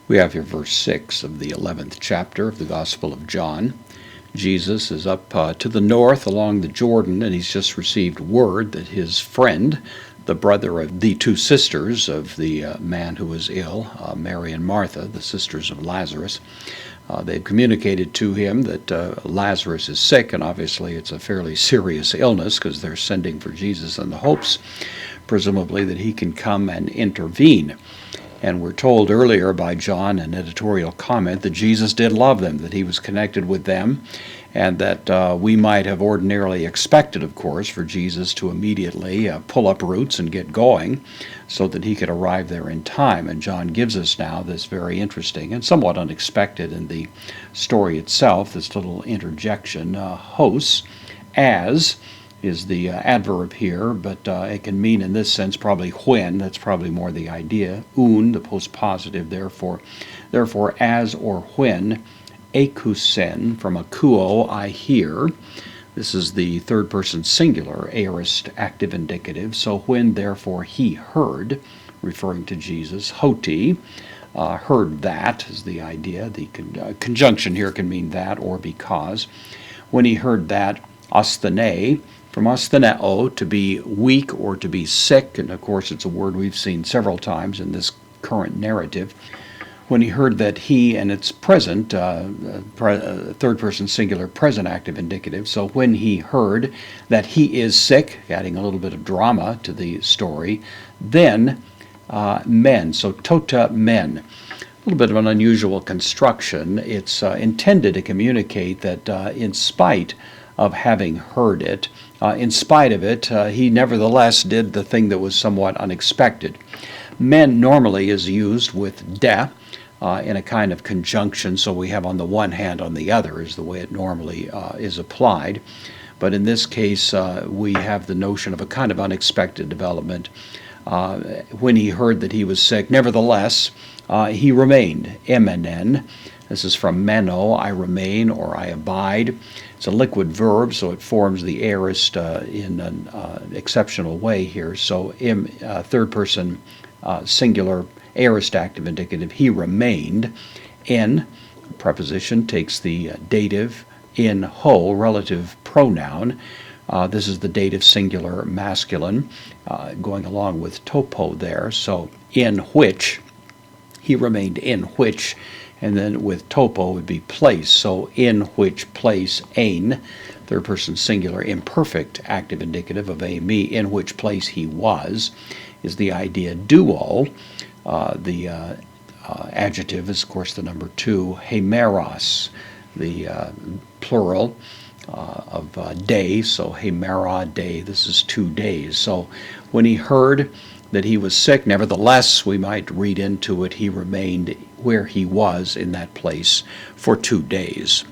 We have here verse 6 of the 11th chapter of the Gospel of John. Jesus is up to the north along the Jordan, and he's just received word that his friend, the brother of the two sisters of the man who was ill, Mary and Martha, the sisters of Lazarus, they've communicated to him that Lazarus is sick, and obviously it's a fairly serious illness because they're sending for Jesus in the hopes, presumably, that he can come and intervene. And we're told earlier by John, an editorial comment, that Jesus did love them, that he was connected with them, and that we might have ordinarily expected, of course, for Jesus to immediately pull up roots and get going so that he could arrive there in time. And John gives us now this very interesting and somewhat unexpected in the story itself, this little interjection, hos, as is the adverb here, but it can mean in this sense probably when. That's probably more the idea. Un, the postpositive, therefore as or when. Akusen, from akuo, I hear. This is the third person singular, aorist active indicative. So when, therefore, he heard, referring to Jesus. Hoti, heard that is the idea. The conjunction here can mean that or because. When he heard that, asthene, from astheneo, to be weak or to be sick, and of course it's a word we've seen several times in this current narrative. When he heard that he, and it's present, third person singular, present active indicative, so when he heard that he is sick, adding a little bit of drama to the story, then men, so tota men. A little bit of an unusual construction. It's intended to communicate that in spite of having heard it, in spite of it, he nevertheless did the thing that was somewhat unexpected. Men normally is used with de in a kind of conjunction, so we have on the one hand, on the other is the way it normally is applied. But in this case, we have the notion of a kind of unexpected development. When he heard that he was sick, nevertheless, he remained. Emenen. This is from meno, I remain or I abide. It's a liquid verb, so it forms the aorist in an exceptional way here. So third person singular aorist active indicative, he remained. In, preposition, takes the dative in whole, relative pronoun. This is the dative singular masculine, going along with topo there. So in which, he remained in which, and then with topo would be place. So in which place, ein, third person singular imperfect active indicative of a me, in which place he was, is the idea. Duo, the adjective is of course the number 2. Hemeros, the plural of day, so hemera day, this is 2 days. So when he heard that he was sick, nevertheless, we might read into it, he remained where he was in that place for 2 days.